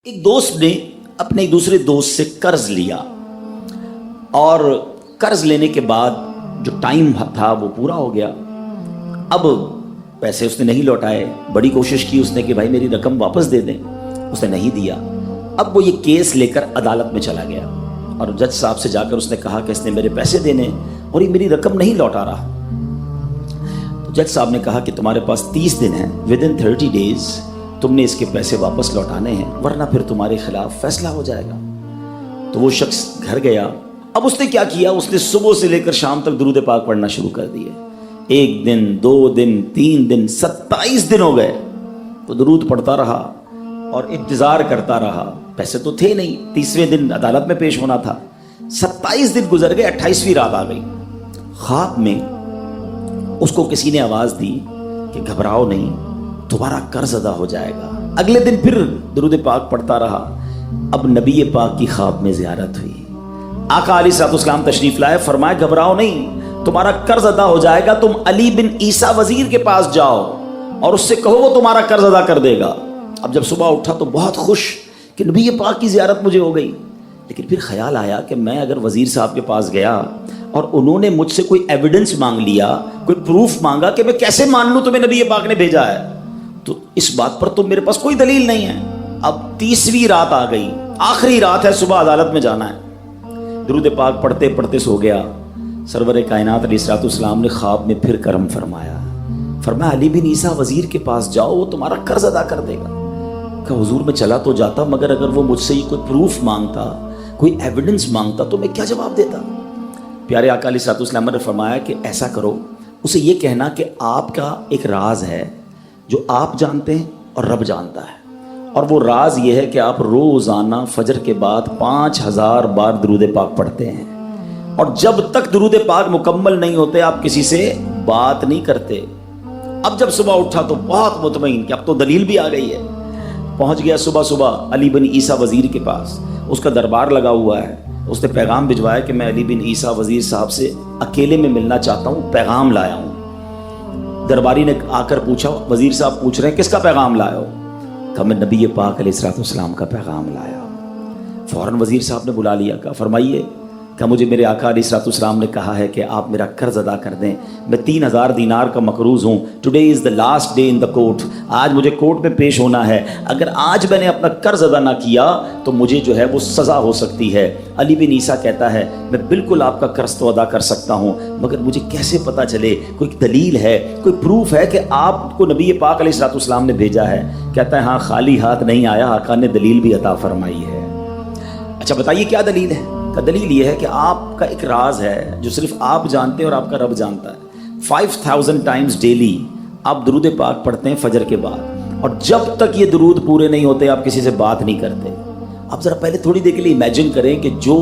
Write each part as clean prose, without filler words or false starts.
ایک دوست نے اپنے ایک دوسرے دوست سے قرض لیا اور قرض لینے کے بعد جو ٹائم تھا وہ پورا ہو گیا. اب پیسے اس نے نہیں لوٹائے. بڑی کوشش کی اس نے کہ بھائی میری رقم واپس دے دیں, اس نے نہیں دیا. اب وہ یہ کیس لے کر عدالت میں چلا گیا اور جج صاحب سے جا کر اس نے کہا کہ اس نے میرے پیسے دینے اور یہ میری رقم نہیں لوٹا رہا. تو جج صاحب نے کہا کہ تمہارے پاس 30 دن ہیں, ودن 30 days تم نے اس کے پیسے واپس لوٹانے ہیں ورنہ پھر تمہارے خلاف فیصلہ ہو جائے گا. تو وہ شخص گھر گیا. اب اس نے کیا کیا, اس نے صبح سے لے کر شام تک درود پاک پڑھنا شروع کر دیے. 1 دن 2 دن 3 دن 27 دن ہو گئے. تو درود پڑھتا رہا اور انتظار کرتا رہا. پیسے تو تھے نہیں, 30ویں دن عدالت میں پیش ہونا تھا. 27 دن گزر گئے, 28ویں رات آ گئی. خواب میں اس کو کسی نے آواز دی کہ گھبراؤ نہیں, تمہارا قرض ادا ہو جائے گا. اگلے دن پھر درود پاک پڑھتا رہا. اب نبی پاک کی خواب میں زیارت ہوئی. آقا علیہ الصلوۃ والسلام تشریف لائے, فرمائے گھبراؤ نہیں, تمہارا قرض ادا ہو جائے گا. تم علی بن عیسیٰ وزیر کے پاس جاؤ اور اس سے کہو وہ تمہارا قرض ادا کر دے گا. اب جب صبح اٹھا تو بہت خوش کہ نبی پاک کی زیارت مجھے ہو گئی. لیکن پھر خیال آیا کہ میں اگر وزیر صاحب کے پاس گیا اور انہوں نے مجھ سے کوئی ایویڈنس مانگ لیا, کوئی پروف مانگا, کہ میں کیسے مان لوں تمہیں نبی پاک نے بھیجا ہے, تو اس بات پر تو میرے پاس کوئی دلیل نہیں ہے. اب 30ویں رات آ گئی, آخری رات ہے, صبح عدالت میں جانا ہے. درود پاک پڑھتے پڑھتے سو گیا. سرور کائنات علیہ الصلوۃ والسلام نے خواب میں پھر کرم فرمایا. فرمایا علی بن عیسیٰ وزیر کے پاس جاؤ, وہ تمہارا قرض ادا کر دے گا. کہ حضور میں چلا تو جاتا, مگر اگر وہ مجھ سے ہی کوئی پروف مانگتا, کوئی ایویڈنس مانگتا تو میں کیا جواب دیتا. پیارے آقا علیہ الصلوۃ والسلام نے فرمایا کہ ایسا کرو, اسے یہ کہنا کہ آپ کا ایک راز ہے جو آپ جانتے ہیں اور رب جانتا ہے, اور وہ راز یہ ہے کہ آپ روزانہ فجر کے بعد 5000 بار درود پاک پڑھتے ہیں, اور جب تک درود پاک مکمل نہیں ہوتے آپ کسی سے بات نہیں کرتے. اب جب صبح اٹھا تو بہت مطمئن کہ اب تو دلیل بھی آ گئی ہے. پہنچ گیا صبح علی بن عیسیٰ وزیر کے پاس. اس کا دربار لگا ہوا ہے. اس نے پیغام بھجوایا کہ میں علی بن عیسیٰ وزیر صاحب سے اکیلے میں ملنا چاہتا ہوں, پیغام لایا ہوں. درباری نے آ کر پوچھا, وزیر صاحب پوچھ رہے ہیں کس کا پیغام لایا ہو؟ کہا میں نبی پاک علیہ الصلوۃ والسلام کا پیغام لایا ہوں. فوراً وزیر صاحب نے بلا لیا. کہا فرمائیے. کہ مجھے میرے آقا علیہ الصلوۃ والسلام نے کہا ہے کہ آپ میرا قرض ادا کر دیں. میں 3000 دینار کا مقروض ہوں. Today is the last day in the court. آج مجھے کورٹ میں پیش ہونا ہے. اگر آج میں نے اپنا قرض ادا نہ کیا تو مجھے جو ہے وہ سزا ہو سکتی ہے. علی بن عیسیٰ کہتا ہے میں بالکل آپ کا قرض تو ادا کر سکتا ہوں, مگر مجھے کیسے پتہ چلے, کوئی دلیل ہے, کوئی پروف ہے کہ آپ کو نبی پاک علیہ الصلوۃ والسلام نے بھیجا ہے؟ کہتا ہے ہاں, خالی ہاتھ نہیں آیا, آقا نے دلیل بھی عطا فرمائی ہے. اچھا بتائیے کیا دلیل ہے؟ کا دلیل یہ ہے کہ آپ کا ایک راز ہے جو صرف آپ جانتے ہیں اور آپ کا رب جانتا ہے. 5000 ٹائمز ڈیلی آپ درود پاک پڑھتے ہیں فجر کے بعد, اور جب تک یہ درود پورے نہیں ہوتے آپ کسی سے بات نہیں کرتے. آپ ذرا پہلے تھوڑی دیر کے لیے امیجن کریں کہ جو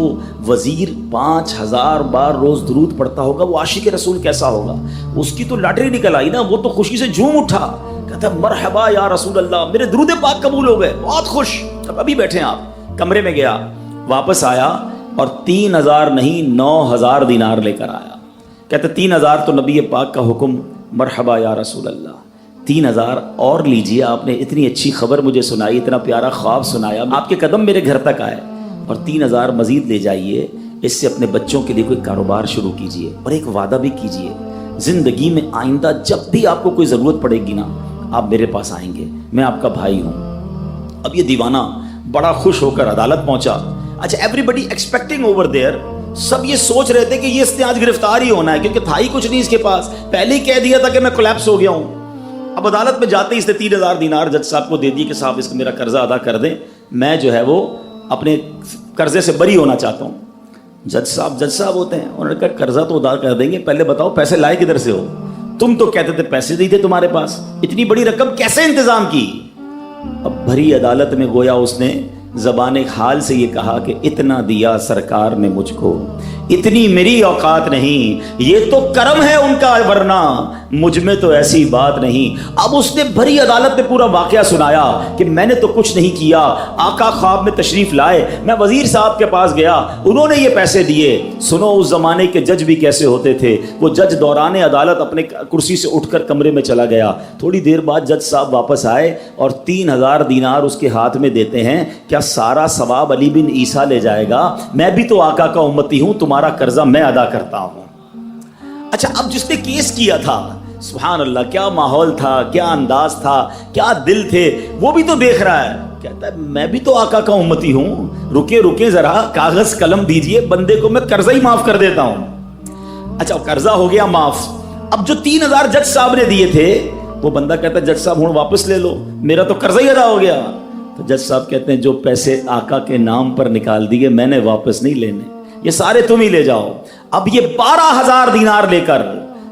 وزیر 5000 بار روز درود پڑھتا ہوگا وہ عاشق رسول کیسا ہوگا. اس کی تو لاٹری نکل آئی نا, وہ تو خوشی سے جھوم اٹھا, کہتا مرحبا یا رسول اللہ, میرے درود پاک قبول ہو گئے, بہت خوش. اب ابھی بیٹھے ہیں آپ, کمرے میں گیا, واپس آیا اور 3000 نہیں 9000 دینار لے کر آیا. کہتے 3000 تو نبی پاک کا حکم, مرحبا یا رسول اللہ, 3000 اور لیجئے, آپ نے اتنی اچھی خبر مجھے سنائی, اتنا پیارا خواب سنایا, آپ کے قدم میرے گھر تک آئے, اور 3000 مزید لے جائیے, اس سے اپنے بچوں کے لیے کوئی کاروبار شروع کیجئے, اور ایک وعدہ بھی کیجئے, زندگی میں آئندہ جب بھی آپ کو کوئی ضرورت پڑے گی نا, آپ میرے پاس آئیں گے, میں آپ کا بھائی ہوں. اب یہ دیوانہ بڑا خوش ہو کر عدالت پہنچا. اچھا everybody expecting over there, سب یہ سوچ رہے تھے کہ یہ اس نے آج گرفتار ہی ہونا ہے, کیونکہ تھا ہی کچھ نہیں اس کے پاس, پہلے ہی کہہ دیا تھا کہ میں کولیپس ہو گیا ہوں. اب عدالت میں جاتے ہی اس نے 3000 دینار جج صاحب کو دے دی کہ صاحب اس کو میرا قرضہ ادا کر دیں, میں جو ہے وہ اپنے قرضے سے بری ہونا چاہتا ہوں. جج صاحب ہوتے ہیں, انہوں نے کہا قرضہ تو ادا کر دیں گے, پہلے بتاؤ پیسے لائے کدھر سے ہو؟ تم تو کہتے تھے پیسے نہیں تھے تمہارے پاس, اتنی بڑی رقم کیسے انتظام کی؟ اب بھری عدالت میں گویا اس نے زبان حال سے یہ کہا کہ اتنا دیا سرکار نے مجھ کو, اتنی میری اوقات نہیں, یہ تو کرم ہے ان کا, ورنہ مجھ میں تو ایسی بات نہیں۔ اب اس نے بھری عدالت میں پورا واقعہ سنایا کہ میں نے تو کچھ نہیں کیا، آقا خواب میں تشریف لائے، میں وزیر صاحب کے پاس گیا، انہوں نے یہ پیسے دیے۔ سنو اس زمانے کے جج بھی کیسے ہوتے تھے، وہ جج دوران عدالت اپنے کرسی سے اٹھ کر کمرے میں چلا گیا، تھوڑی دیر بعد جج صاحب واپس آئے اور 3000 دینار اس کے ہاتھ میں دیتے ہیں۔ کیا سارا ثواب علی بن عیسیٰ لے جائے گا؟ میں بھی تو آقا کا امتی ہوں، تمہارا قرضہ میں ادا کرتا ہوں۔ اچھا، اب جس نے کیس کیا تھا، سبحان اللہ، کیا ماحول تھا، کیا انداز تھا، کیا دل تھے، وہ بھی تو دیکھ رہا ہے، کہتا ہے میں بھی تو آقا کا امتی ہوں، رکے ذرا، کاغذ قلم دیجئے، بندے کو میں قرضہ ہی معاف کر دیتا ہوں۔ اچھا، قرضہ ہو گیا معاف۔ اب جو 3000 جج صاحب نے دیے تھے، وہ بندہ کہتا ہے جج صاحب ہوں واپس لے لو، میرا تو قرضہ ہی ادا ہو گیا۔ تو جج صاحب کہتے ہیں جو پیسے آقا کے نام پر نکال دیے میں نے واپس نہیں لینے، یہ سارے تم ہی لے جاؤ۔ اب یہ 12000 دینار لے کر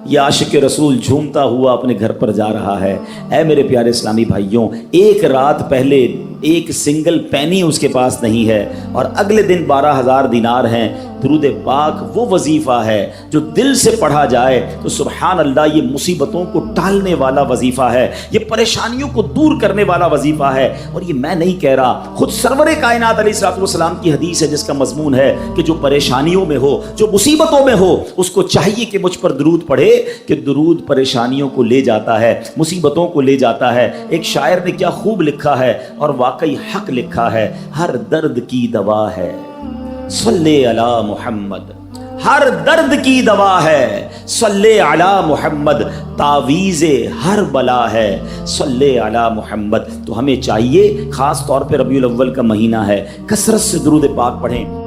یہ عاشق رسول جھومتا ہوا اپنے گھر پر جا رہا ہے۔ اے میرے پیارے اسلامی بھائیوں، ایک رات پہلے ایک سنگل پینی اس کے پاس نہیں ہے، اور اگلے دن 12000 دینار ہیں۔ درود پاک وہ وظیفہ ہے جو دل سے پڑھا جائے تو سبحان اللہ یہ مصیبتوں کو ٹالنے والا وظیفہ ہے، یہ پریشانیوں کو دور کرنے والا وظیفہ ہے۔ اور یہ میں نہیں کہہ رہا، خود سرور کائنات علیہ الصلوۃ والسلام کی حدیث ہے جس کا مضمون ہے کہ جو پریشانیوں میں ہو، جو مصیبتوں میں ہو، اس کو چاہیے کہ مجھ پر درود پڑھے، کہ درود پریشانیوں کو لے جاتا ہے، مصیبتوں کو لے جاتا ہے۔ ایک شاعر نے کیا خوب لکھا ہے، اور واقعی حق لکھا ہے، ہر درد کی دوا ہے صلی علی محمد، ہر درد کی دوا ہے صلی علی محمد، تعویذ ہر بلا ہے صلی علی محمد۔ تو ہمیں چاہیے، خاص طور پہ ربیع الاول کا مہینہ ہے، کثرت سے درود پاک پڑھیں۔